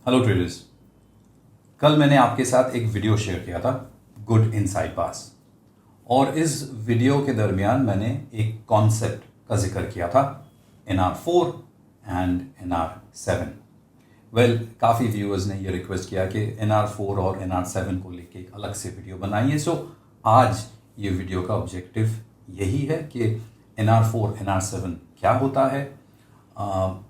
Hello traders. कल मैंने आपके साथ एक वीडियो शेयर किया था गुड इनसाइड पास, और इस वीडियो के दरमियान मैंने एक कॉन्सेप्ट का जिक्र किया था NR4 एंड NR7। वेल, काफ़ी व्यूअर्स ने ये रिक्वेस्ट किया कि NR4 और NR7 को लेके एक अलग से वीडियो बनाइए। सो आज ये वीडियो का ऑब्जेक्टिव यही है कि NR4 NR7 क्या होता है।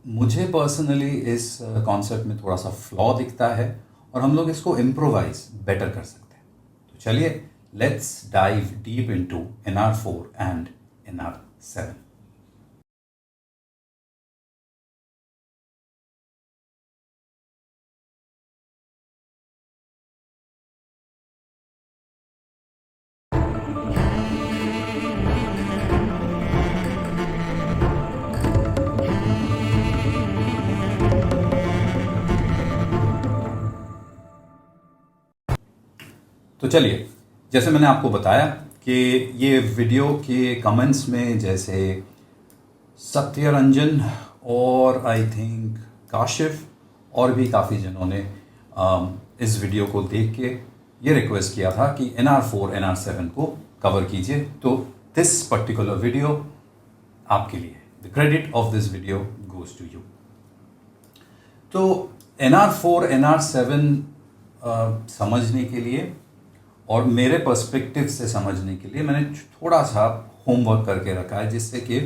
मुझे पर्सनली इस कॉन्सेप्ट में थोड़ा सा फ्लॉ दिखता है और हम लोग इसको इम्प्रोवाइज बेटर कर सकते हैं। तो चलिए, let's dive deep into NR4 and NR7। तो चलिए, जैसे मैंने आपको बताया कि ये वीडियो के कमेंट्स में जैसे सत्यरंजन और आई थिंक काशिफ और भी काफ़ी जनों ने इस वीडियो को देख के ये रिक्वेस्ट किया था कि NR4 NR7 को कवर कीजिए। तो दिस पर्टिकुलर वीडियो आपके लिए, the credit of this video goes to you. तो NR4 NR7 समझने के लिए और मेरे पर्सपेक्टिव से समझने के लिए मैंने थोड़ा सा होमवर्क करके रखा है, जिससे कि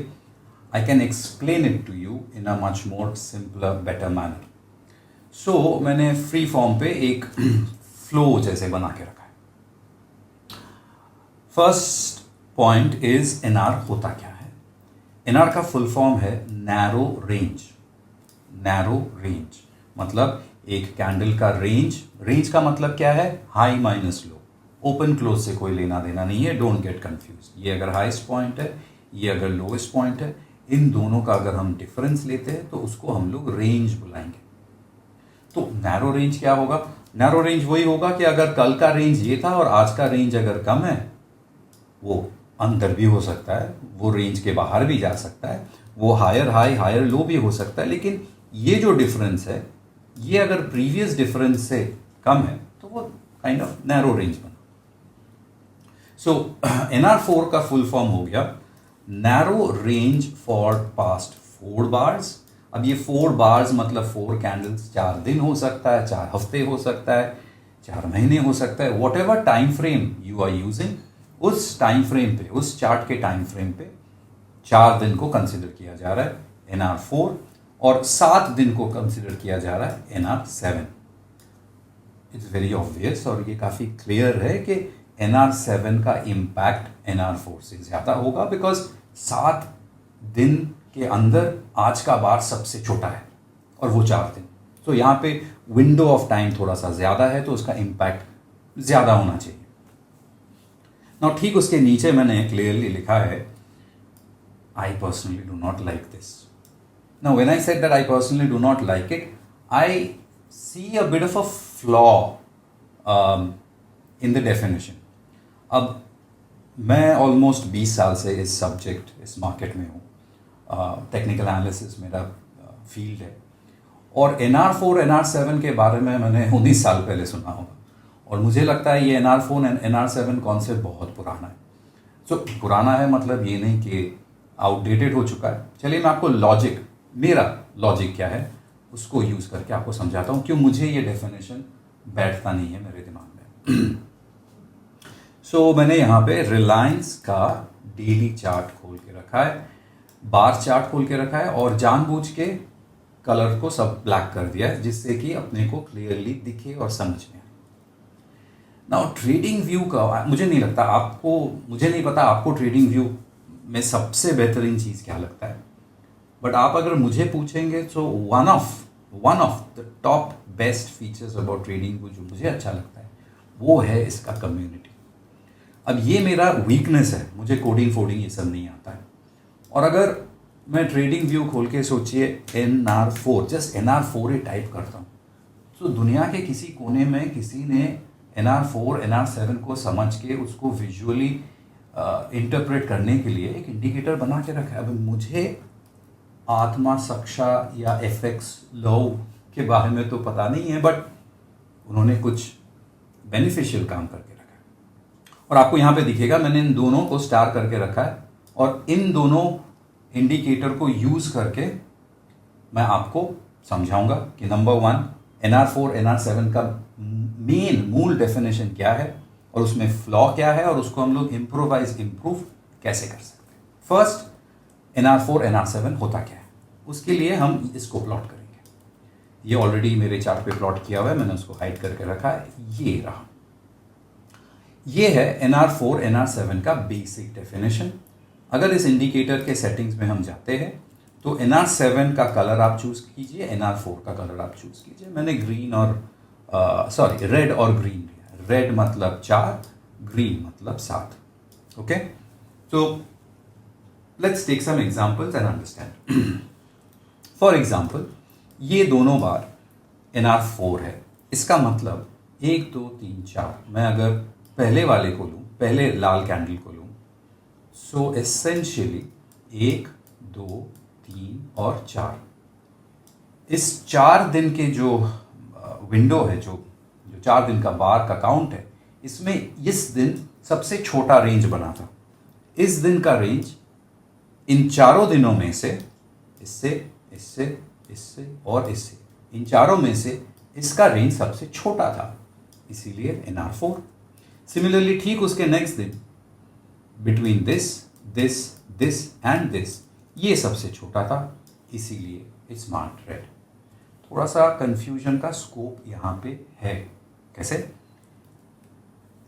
I can explain it to you in a much more simpler better manner. So मैंने फ्री फॉर्म पे एक फ्लो जैसे बना के रखा है। फर्स्ट पॉइंट इज NR होता क्या है। NR का फुल फॉर्म है नैरो रेंज। नैरो रेंज मतलब एक कैंडल का रेंज का मतलब क्या है? High minus low. Open close से कोई लेना देना नहीं है, डोंट गेट कंफ्यूज। ये अगर हाईएस्ट पॉइंट है, ये अगर लोएस्ट पॉइंट है, इन दोनों का अगर हम डिफरेंस लेते हैं तो उसको हम लोग रेंज बुलाएंगे। तो नैरो रेंज क्या होगा? नैरो रेंज वही होगा कि अगर कल का रेंज ये था और आज का रेंज अगर कम है, वो अंदर भी हो सकता है, वो रेंज के बाहर भी जा सकता है, वो हायर हाई हायर लो भी हो सकता है, लेकिन ये जो डिफरेंस है, ये अगर प्रीवियस डिफरेंस से कम है तो वो काइंड ऑफ नैरो रेंज बना। सो NR4 का फुल फॉर्म हो गया narrow range for past 4 bars. अब ये 4 बार्स मतलब 4 कैंडल्स, 4 दिन हो सकता है, 4 हफ्ते हो सकता है, 4 महीने हो सकता है, whatever time frame you are using, उस टाइम फ्रेम पे, उस चार्ट के टाइम फ्रेम पे 4 दिन को कंसिडर किया जा रहा है NR4 और 7 दिन को कंसिडर किया जा रहा है NR7। इट्स वेरी ऑब्वियस और ये काफ़ी क्लियर है कि NR7 का इम्पैक्ट NR4 से ज़्यादा होगा, बिकॉज 7 दिन के अंदर आज का बार सबसे छोटा है और वो 4 दिन। तो यहाँ पे विंडो ऑफ टाइम थोड़ा सा ज़्यादा है, तो उसका इम्पैक्ट ज़्यादा होना चाहिए ना। ठीक उसके नीचे मैंने क्लियरली लिखा है I personally do not like this. Now, when I said that I personally do not like it, I see a bit of a flaw in the definition. अब मैं ऑलमोस्ट 20 साल से इस सब्जेक्ट, इस मार्केट में हूँ। टेक्निकल एनालिसिस मेरा field है और NR4 NR7 के बारे में मैंने 19 साल पहले सुना होगा, और मुझे लगता है ये NR4 NR7 कॉन्सेप्ट बहुत पुराना है। सो पुराना है मतलब ये नहीं कि आउटडेटेड हो चुका है। चलिए, मैं आपको लॉजिक, मेरा लॉजिक क्या है उसको यूज़ करके आपको समझाता हूँ क्यों मुझे ये डेफिनेशन बैठता नहीं है मेरे दिमाग में। सो मैंने यहाँ पे रिलायंस का डेली चार्ट खोल के रखा है, बार चार्ट खोल के रखा है, और जानबूझ के कलर को सब ब्लैक कर दिया है जिससे कि अपने को क्लियरली दिखे और समझ में आए। नाउ ट्रेडिंग व्यू का मुझे नहीं लगता आपको, मुझे नहीं पता आपको ट्रेडिंग व्यू में सबसे बेहतरीन चीज़ क्या लगता है, बट आप अगर मुझे पूछेंगे तो one of the top best features about trading को जो मुझे अच्छा लगता है वो है इसका कम्युनिटी। अब ये मेरा वीकनेस है, मुझे कोडिंग फोडिंग ये सब नहीं आता है, और अगर मैं ट्रेडिंग व्यू खोल के सोचिए NR4, जस्ट NR4 ही टाइप करता हूँ, तो दुनिया के किसी कोने में किसी ने NR4 NR7 को समझ के उसको विजुअली इंटरप्रेट करने के लिए एक इंडिकेटर बना के रखा है। अब मुझे आत्मा सक्षा या FX लो के बारे में तो पता नहीं है, बट उन्होंने कुछ बेनिफिशियल काम करके रखा है। और आपको यहाँ पे दिखेगा मैंने इन दोनों को स्टार करके रखा है, और इन दोनों इंडिकेटर को यूज करके मैं आपको समझाऊंगा कि नंबर 1 NR4 NR7 का मूल डेफिनेशन क्या है और उसमें फ्लॉ क्या है और उसको हम लोग इम्प्रूव कैसे कर सकते हैं। फर्स्ट, NR4 NR7 होता क्या है, उसके लिए हम इसको प्लॉट करेंगे। ये ऑलरेडी मेरे चार्ट पे प्लॉट किया हुआ है, मैंने उसको हाइड करके रखा है, ये रहा। ये है NR4 NR7 का बेसिक डेफिनेशन। अगर इस इंडिकेटर के सेटिंग्स में हम जाते हैं तो NR7 का कलर आप चूज कीजिए, NR4 का कलर आप चूज कीजिए। मैंने ग्रीन और रेड और ग्रीन लिया। रेड मतलब 4, ग्रीन मतलब 7। ओके, तो let's take some examples and understand. For example, ये दोनों बार NR4 है, इसका मतलब 1 2 3 4। मैं अगर पहले वाले को लूं, पहले लाल कैंडल को लूं, सो एसेंशियली 1 2 3 और 4, इस 4 दिन के जो विंडो है, जो 4 दिन का बार का काउंट है, इसमें इस दिन सबसे छोटा रेंज बना था। इस दिन का रेंज इन चारों दिनों में से, इससे इससे इससे और इससे, इन चारों में से इसका रेंज सबसे छोटा था, इसीलिए NR4। सिमिलरली ठीक उसके नेक्स्ट दिन, between this this this and this, ये सबसे छोटा था, इसीलिए स्मार्ट रेड। थोड़ा सा कंफ्यूजन का स्कोप यहां पे है। कैसे?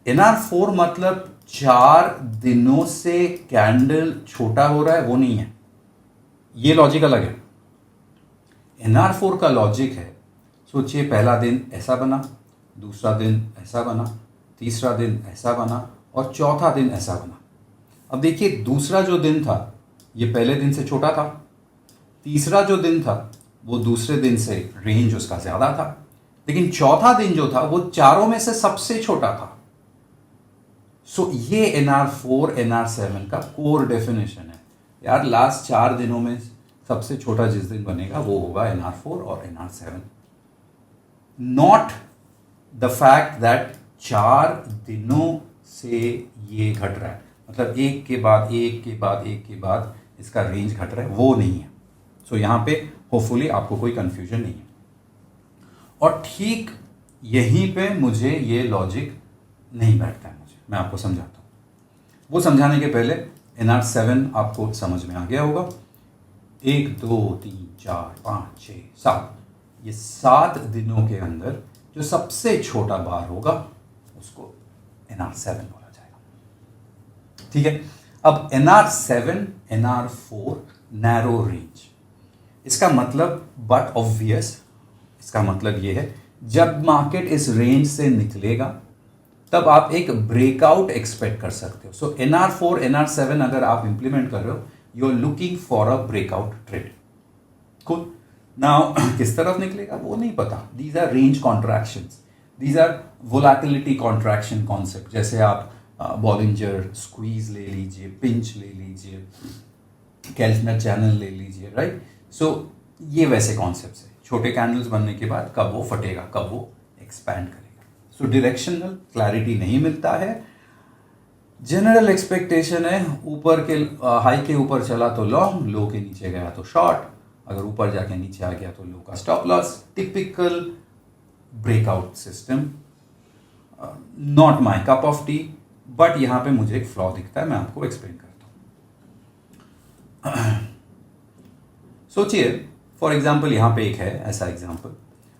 NR4 मतलब 4 दिनों से कैंडल छोटा हो रहा है, वो नहीं है, ये लॉजिक अलग है। NR4 का लॉजिक है, सोचिए पहला दिन ऐसा बना, दूसरा दिन ऐसा बना, तीसरा दिन ऐसा बना और चौथा दिन ऐसा बना। अब देखिए, दूसरा जो दिन था ये पहले दिन से छोटा था, तीसरा जो दिन था वो दूसरे दिन से रेंज उसका ज्यादा था, लेकिन चौथा दिन जो था वो चारों में से सबसे छोटा था। सो ये NR4 NR7 का कोर डेफिनेशन है यार। लास्ट 4 दिनों में सबसे छोटा जिस दिन बनेगा वो होगा NR4 और NR7, not the fact that 4 दिनों से ये घट रहा है, मतलब एक के बाद एक के बाद एक के बाद इसका रेंज घट रहा है, वो नहीं है। सो यहां पे होपफुली आपको कोई कंफ्यूजन नहीं है। और ठीक यहीं पे मुझे ये लॉजिक नहीं बैठता है, मैं आपको समझाता हूं। वो समझाने के पहले NR7 आपको समझ में आ गया होगा। 1 2 3 4 5 6 7, ये 7 दिनों के अंदर जो सबसे छोटा बार होगा उसको NR7 बोला जाएगा। ठीक है, अब NR7 NR4 नैरो रेंज, इसका मतलब बट ऑब्वियस, इसका मतलब ये है जब मार्केट इस रेंज से निकलेगा तब आप एक ब्रेकआउट एक्सपेक्ट कर सकते हो। सो NR4 NR7 अगर आप इंप्लीमेंट कर रहे हो, you are looking for a breakout trade. Cool. Now किस तरफ निकलेगा वो नहीं पता। These are range contractions, these are volatility contraction concept. जैसे आप बॉलिंजर स्क्वीज ले लीजिए, पिंच ले लीजिए, केल्टनर चैनल ले लीजिए, राइट। सो ये वैसे कॉन्सेप्ट है। छोटे कैंडल्स बनने के बाद कब वो फटेगा, कब वो एक्सपैंड करेगा। सो डायरेक्शनल क्लैरिटी नहीं मिलता है। जनरल एक्सपेक्टेशन है ऊपर के हाई के ऊपर चला तो लॉन्ग, लो के नीचे गया तो शॉर्ट, अगर ऊपर जाके नीचे आ गया तो लो का stop loss. Typical breakout system, not my cup of T, but यहां पे मुझे एक फ्लॉ दिखता है, मैं आपको एक्सप्लेन करता हूं। सोचिए फॉर एग्जाम्पल यहां पे एक है ऐसा एग्जाम्पल,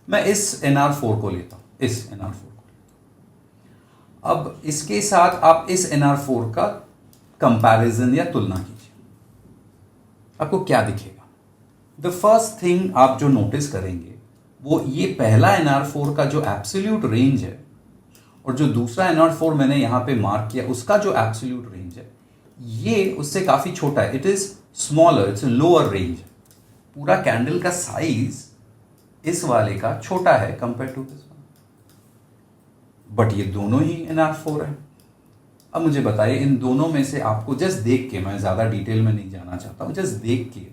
मैं इस NR4 को लेता हूं, इस NR4 को। अब इसके साथ आप इस NR4 का कंपैरिजन या तुलना कीजिए, आपको क्या दिखेगा? द फर्स्ट थिंग आप जो नोटिस करेंगे वो ये पहला NR4 का जो एब्सोल्यूट रेंज है और जो दूसरा NR4 मैंने यहां पे मार्क किया उसका जो एब्सोल्यूट रेंज है, ये उससे काफी छोटा है। It is smaller, it's lower range. पूरा कैंडल का साइज इस वाले का छोटा है compare to this one, but ये दोनों ही NR4 है। अब मुझे बताइए इन दोनों में से आपको जस्ट देख के, मैं ज्यादा डिटेल में नहीं जाना चाहता हूं, जस्ट देख के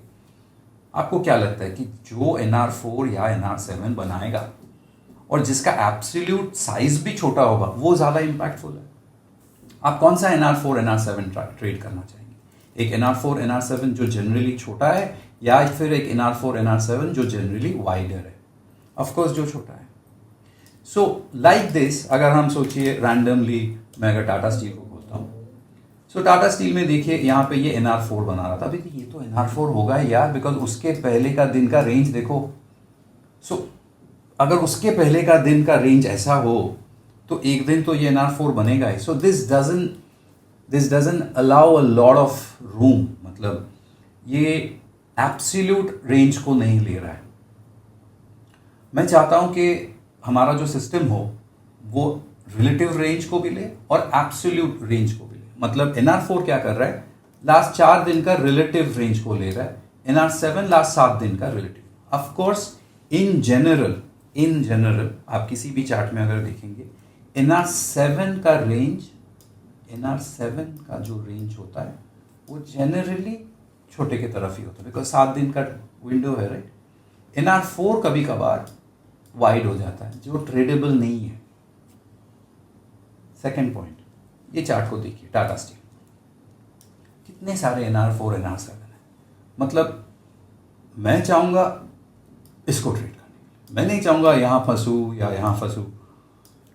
आपको क्या लगता है कि जो NR4 या NR7 बनाएगा और जिसका एब्सोल्यूट साइज भी छोटा होगा वो ज़्यादा इम्पैक्टफुल है? आप कौन सा NR4 NR7 ट्रेड करना चाहेंगे? एक NR4 NR7 जो जनरली छोटा है, या फिर एक NR4 NR7 जो जनरली वाइडर है? ऑफ कोर्स जो छोटा है। सो लाइक दिस, अगर हम सोचिए रैंडमली, मैं अगर टाटा स्टील को खोलता हूँ, सो टाटा स्टील में देखिए यहाँ पे ये NR4 बना रहा था। अभी ये तो NR4 होगा यार, बिकॉज उसके पहले का दिन का रेंज देखो। सो अगर उसके पहले का दिन का रेंज ऐसा हो तो एक दिन तो ये NR4 बनेगा ही। So this doesn't allow a lot of room, मतलब ये एब्सोल्यूट रेंज को नहीं ले रहा है। मैं चाहता हूं कि हमारा जो सिस्टम हो वो रिलेटिव रेंज को भी ले और एब्सोल्यूट रेंज को भी ले। मतलब NR4 क्या कर रहा है, लास्ट 4 दिन का रिलेटिव रेंज को ले रहा है, NR7 लास्ट 7 दिन का relative. Of course in general आप किसी भी चार्ट में अगर देखेंगे, NR7 का जो रेंज होता है वो जनरली छोटे के तरफ ही होता है, बिकॉज 7 दिन का विंडो है, राइट। NR4 कभी कभार वाइड हो जाता है, जो ट्रेडेबल नहीं है। सेकेंड पॉइंट, ये चार्ट को देखिए, टाटा स्टील कितने सारे NR4 NR7 है। मतलब मैं चाहूंगा इसको ट्रेड करने के लिए, मैं नहीं चाहूंगा यहां फंसू या यहां फंसू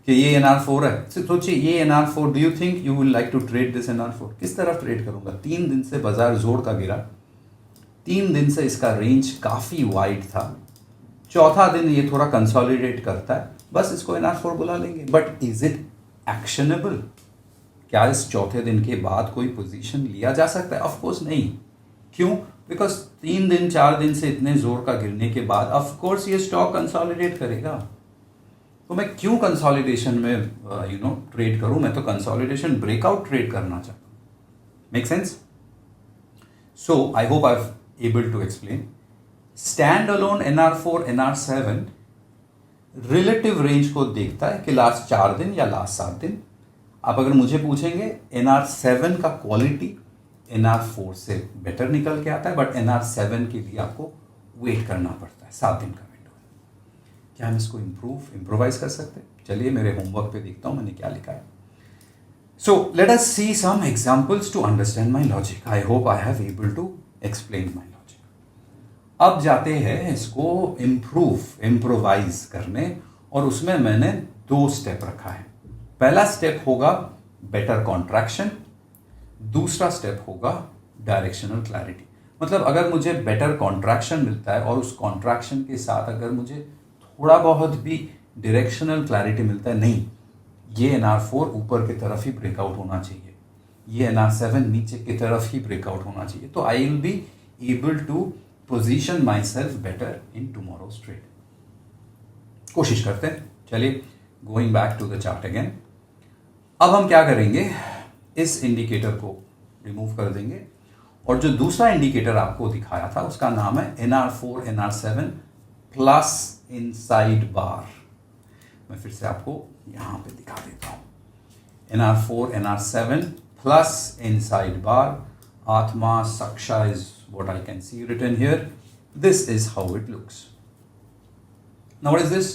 कि ये NR4 है। सोचिए ये NR4, do you think you will like to trade this NR4? किस तरफ ट्रेड करूंगा? 3 दिन से बाजार जोर का गिरा, 3 दिन से इसका रेंज काफी वाइड था, चौथा दिन ये थोड़ा कंसोलिडेट करता है, बस इसको NR4 बुला लेंगे। But is it actionable? क्या इस चौथे दिन के बाद कोई पोजीशन लिया जा सकता है? ऑफ कोर्स नहीं। क्यों? बिकॉज 3 दिन 4 दिन से इतने जोर का गिरने के बाद ऑफ कोर्स ये स्टॉक कंसोलिडेट करेगा। तो मैं क्यों कंसोलिडेशन में ट्रेड करूं? मैं तो कंसोलिडेशन ब्रेकआउट ट्रेड करना चाहता हूं। Make sense? So I hope I am able to explain. Standalone NR4 NR7 relative range को देखता है कि लास्ट 4 दिन या लास्ट 7 दिन। आप अगर मुझे पूछेंगे, NR7 का क्वालिटी NR4 से बेटर निकल के आता है, बट NR7 के लिए आपको वेट करना पड़ता है, 7 दिन का विंडो है। क्या हम इसको इम्प्रोवाइज कर सकते हैं? चलिए मेरे होमवर्क पे देखता हूं मैंने क्या लिखा है। So let us see some examples to understand my logic. I hope I have able to explain my logic. अब जाते हैं इसको इम्प्रोवाइज करने, और उसमें मैंने 2 स्टेप रखा है। पहला स्टेप होगा बेटर कॉन्ट्रैक्शन, दूसरा स्टेप होगा डायरेक्शनल क्लैरिटी। मतलब अगर मुझे बेटर कॉन्ट्रैक्शन मिलता है और उस कॉन्ट्रैक्शन के साथ अगर मुझे थोड़ा बहुत भी डायरेक्शनल क्लैरिटी मिलता है, नहीं ये NR4 ऊपर की तरफ ही ब्रेकआउट होना चाहिए, ये NR7 नीचे की तरफ ही ब्रेकआउट होना चाहिए, तो I will be able to position myself better in tomorrow's trade. कोशिश करते हैं। चलिए going back to the chart again. अब हम क्या करेंगे, इस इंडिकेटर को रिमूव कर देंगे, और जो दूसरा इंडिकेटर आपको दिखाया था उसका नाम है NR4 NR7 प्लस इनसाइड बार। मैं फिर से आपको यहां पे दिखा देता हूं। NR4 NR7 plus inside bar, Atma Saksha is what I can see written here. This is how it looks. Now what is this?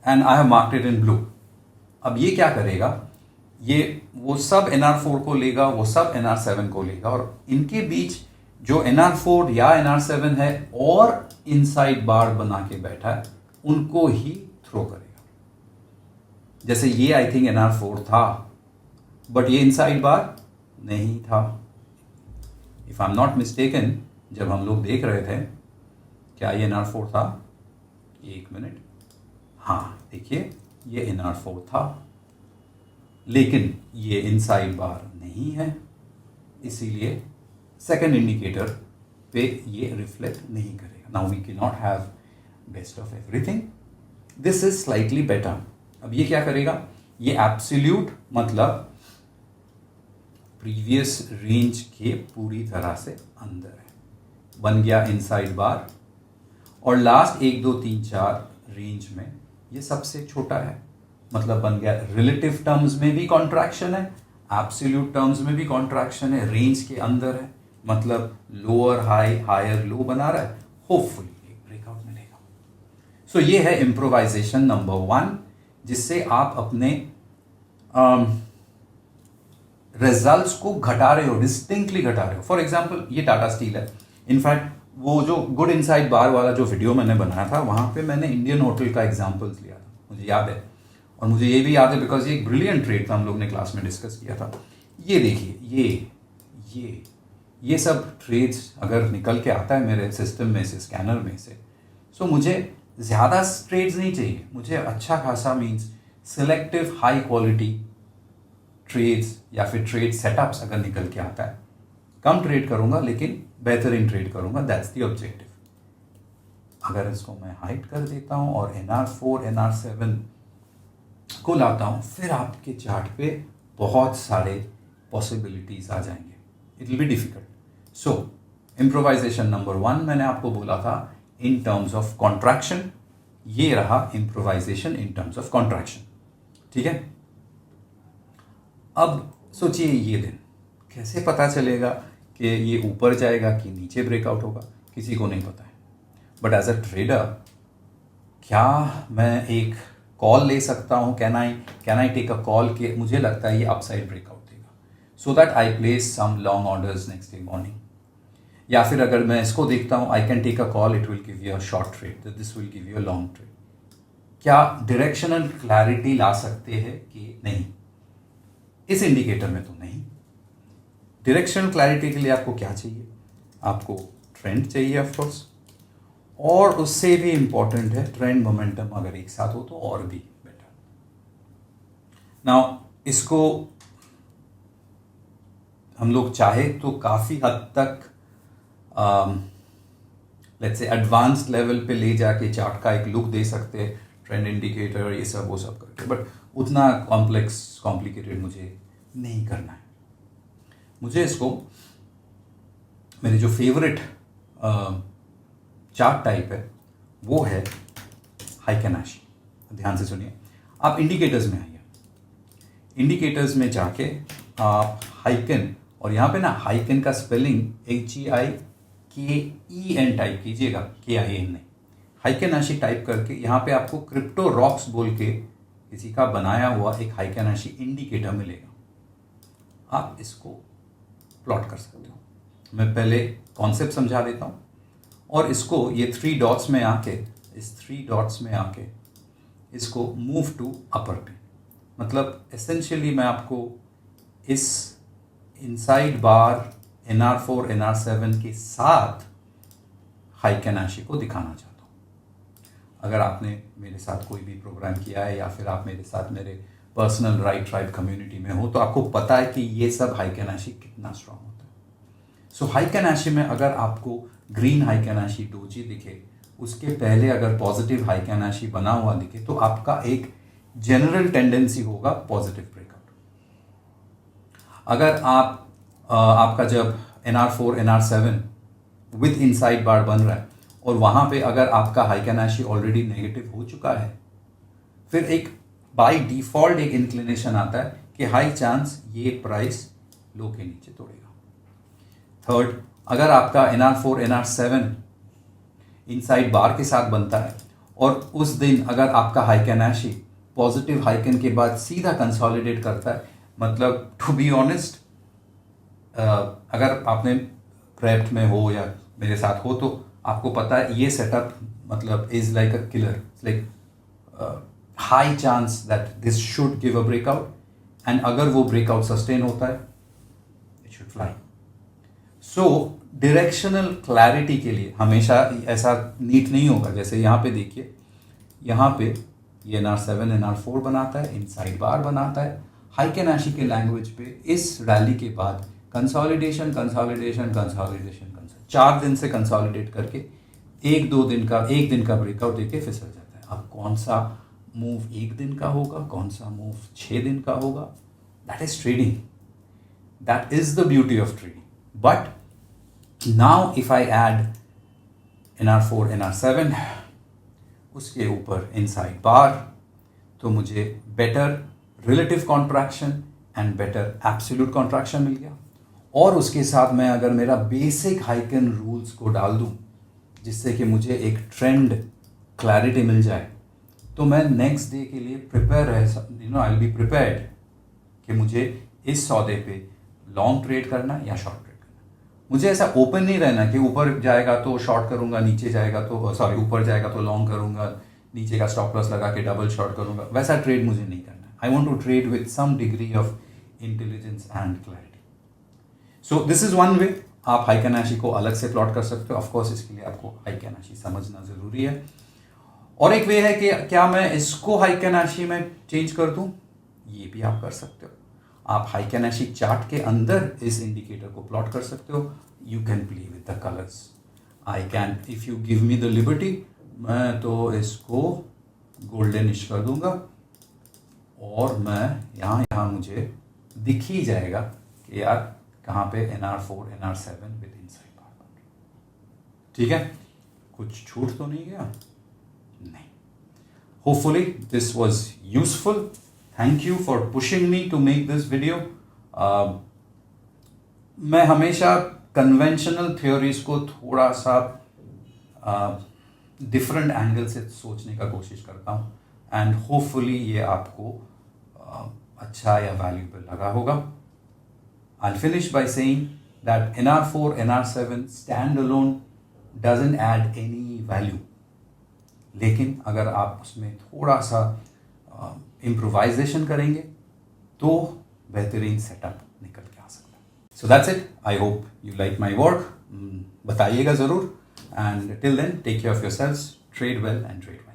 And I have marked it in blue. अब ये क्या करेगा, ये वो सब NR4 को लेगा, वो सब NR7 को लेगा, और इनके बीच जो NR4 या NR7 है और इनसाइड बार बना के बैठा है, उनको ही थ्रो करेगा। जैसे ये आई थिंक NR4 था, बट ये इनसाइड बार नहीं था। If I am not mistaken, जब हम लोग देख रहे थे, क्या ये NR4 था? 1 मिनट, हाँ देखिए ये NR4 था, लेकिन ये इनसाइड बार नहीं है, इसीलिए सेकंड इंडिकेटर पे ये रिफ्लेक्ट नहीं करेगा। Now we can not have best of everything, this is slightly better. अब ये क्या करेगा, ये एब्सोल्यूट मतलब प्रीवियस रेंज के पूरी तरह से अंदर है, बन गया इनसाइड बार, और लास्ट 1 2 3 4 रेंज में ये सबसे छोटा है, मतलब बन गया रिलेटिव टर्म्स में भी कॉन्ट्रैक्शन है, एब्सोल्यूट टर्म्स में भी कॉन्ट्रैक्शन है, रेंज के अंदर है, मतलब लोअर हाई हायर लो बना रहा है, होपफुली एक ब्रेकआउट मिलेगा। सो ये है इम्प्रोवाइजेशन नंबर 1, जिससे आप अपने रिजल्ट्स को घटा रहे हो, डिस्टिंक्टली घटा रहे हो। फॉर एग्जाम्पल ये टाटा स्टील है। इनफैक्ट वो जो गुड इनसाइड बार वाला जो वीडियो मैंने बनाया था, वहां पे मैंने इंडियन होटल का एग्जाम्पल्स लिया था, मुझे याद है। और मुझे ये भी याद है बिकॉज ये एक ब्रिलियंट ट्रेड था, हम लोग ने क्लास में डिस्कस किया था। ये देखिए, ये सब ट्रेड्स अगर निकल के आता है मेरे सिस्टम में से, स्कैनर में से, सो मुझे ज़्यादा ट्रेड्स नहीं चाहिए, मुझे अच्छा खासा means selective high quality trades या फिर ट्रेड सेटअप्स अगर निकल के आता है, कम ट्रेड करूंगा लेकिन बेहतरीन ट्रेड करूंगा, दैट्स द ऑब्जेक्टिव। अगर इसको मैं हाइड कर देता हूं और NR4 NR7 को लाता हूं, फिर आपके चार्ट पे बहुत सारे पॉसिबिलिटीज आ जाएंगे। It will be difficult. So improvisation number 1 मैंने आपको बोला था इन टर्म्स ऑफ कॉन्ट्रैक्शन, ये रहा improvisation in terms of contraction. ठीक है, अब सोचिए ये दिन कैसे पता चलेगा कि ये ऊपर जाएगा कि नीचे ब्रेकआउट होगा, किसी को नहीं पता है। बट एज अ ट्रेडर क्या मैं एक कॉल ले सकता हूँ? Can I take a call कि मुझे लगता है ये अपसाइड ब्रेकआउट देगा, so that I place some long orders next day morning. या फिर अगर मैं इसको देखता हूँ, I can take a call, it will give you a short trade, this will give you a long trade. क्या directional clarity ला सकते हैं कि नहीं? इस इंडिकेटर में तो नहीं। डायरेक्शनल क्लैरिटी के लिए आपको क्या चाहिए? आपको ट्रेंड चाहिए ऑफ कोर्स, और उससे भी इंपॉर्टेंट है ट्रेंड मोमेंटम अगर एक साथ हो तो और भी बेटर। नाउ इसको हम लोग चाहे तो काफ़ी हद तक लेट्स से एडवांस्ड लेवल पे ले जाके चार्ट का एक लुक दे सकते हैं, ट्रेंड इंडिकेटर ये सब वो सब करके, बट उतना कॉम्प्लिकेटेड मुझे नहीं करना है। मुझे इसको मेरे जो फेवरेट चार्ट टाइप है वो है हाइकेनाशी। ध्यान से सुनिए, आप इंडिकेटर्स में आइए, इंडिकेटर्स में जाके आप हाइकन, और यहाँ पे ना हाइकन का स्पेलिंग HEIKEN टाइप कीजिएगा, KIN नहीं, हाइकेनाशी टाइप करके यहाँ पे आपको क्रिप्टो रॉक्स बोल के किसी का बनाया हुआ एक हाइकेनाशी इंडिकेटर मिलेगा। आप इसको प्लॉट कर सकते हो। मैं पहले कॉन्सेप्ट समझा देता हूँ, और इसको ये 3 डॉट्स में आके, इस 3 डॉट्स में आके इसको मूव टू अपर पे, मतलब एसेंशियली मैं आपको इस इनसाइड बार NR4 NR7 के साथ हाइकेनाशी को दिखाना चाहता हूँ। अगर आपने मेरे साथ कोई भी प्रोग्राम किया है या फिर आप मेरे साथ मेरे पर्सनल राइट ट्राइब कम्युनिटी में हो, तो आपको पता है कि ये सब हाइकेनाशी कितना स्ट्रांग होता है। सो हाइकेनाशी में अगर आपको ग्रीन हाइकेनाशी डोजी दिखे, उसके पहले अगर पॉजिटिव हाइकेनाशी बना हुआ दिखे, तो आपका एक जनरल टेंडेंसी होगा पॉजिटिव ब्रेकआउट। अगर आपका जब NR4 NR7 विद इनसाइड बार बन रहा है और वहां पे अगर आपका हाइकेनाशी ऑलरेडी नेगेटिव हो चुका है, फिर एक बाय डिफॉल्ट एक इंक्लिनेशन आता है कि हाई चांस ये प्राइस लो के नीचे तोड़ेगा। थर्ड, अगर आपका NR4 NR7 इनसाइड बार के साथ बनता है और उस दिन अगर आपका हाइकेनाशी पॉजिटिव हाइकन के बाद सीधा कंसोलिडेट करता है, मतलब टू बी ऑनेस्ट, अगर आपने प्रेप्ट में हो या मेरे साथ हो तो आपको पता है ये सेटअप मतलब is like a killer, like high chance that this should give a breakout, and अगर वो ब्रेकआउट सस्टेन होता है it should fly. So directional clarity के लिए हमेशा ऐसा नीट नहीं होगा। जैसे यहाँ पे देखिए, यहाँ पे ये NR7 NR4 बनाता है, इनसाइड बार बनाता है, हाइकेनाशी के लैंग्वेज पे इस रैली के बाद कंसोलिडेशन कंसोलिडेशन कंसोलिडेशन 4 दिन से कंसोलिडेट करके एक दिन का ब्रेकआउट देके फिसल जाता है। अब कौन सा मूव 1 दिन का होगा, कौन सा मूव 6 दिन का होगा, that is trading, that is the beauty of trading. But now if I add NR4 NR7 उसके ऊपर इनसाइड बार, तो मुझे better relative contraction and better absolute contraction मिल गया। और उसके साथ मैं अगर मेरा बेसिक हाइकन रूल्स को डाल दूं, जिससे कि मुझे एक ट्रेंड क्लैरिटी मिल जाए, तो मैं नेक्स्ट डे के लिए प्रिपेयर रह आई विल बी प्रिपेयर्ड कि मुझे इस सौदे पे लॉन्ग ट्रेड करना या शॉर्ट ट्रेड करना। मुझे ऐसा ओपन नहीं रहना कि ऊपर जाएगा तो शॉर्ट करूंगा, नीचे जाएगा तो ऊपर जाएगा तो लॉन्ग करूंगा, नीचे का स्टॉप लॉस लगा के डबल शॉर्ट करूंगा। वैसा ट्रेड मुझे नहीं करना। I want to trade with some degree of intelligence and clarity. So this is one way. आप हाइकेनाशी को अलग से प्लॉट कर सकते हो। ऑफकोर्स इसके लिए आपको हाइकेनाशी समझना जरूरी है। और एक वे है कि क्या मैं इसको हाइकेनाशी में चेंज कर दूं, ये भी आप कर सकते हो। आप हाइकेनाशी चार्ट के अंदर इस इंडिकेटर को प्लॉट कर सकते हो। You can play with the colours. I can, if you give me the liberty, मैं तो इसको गोल्डनिश कर दूंगा और मैं यहाँ मुझे दिख ही जाएगा कि यार कहाँ पे NR4 NR7 विद इनसाइड बार। ठीक है, कुछ छूट तो नहीं गया? नहीं। Hopefully this was useful. Thank you for pushing me to make this video. मैं हमेशा कन्वेंशनल थ्योरीज को थोड़ा सा डिफरेंट एंगल से सोचने का कोशिश करता हूँ, एंड होपफुली ये आपको अच्छा या वैल्यूएबल लगा होगा। I'll finish by saying that NR4, NR7 standalone doesn't add any value. लेकिन अगर आप उसमें थोड़ा सा इम्प्रोवाइजेशन करेंगे तो बेहतरीन सेटअप निकल के आ सकता है। So that's it. I hope you like my work. बताइएगा ज़रूर, and till then take care of yourselves, trade well and trade well.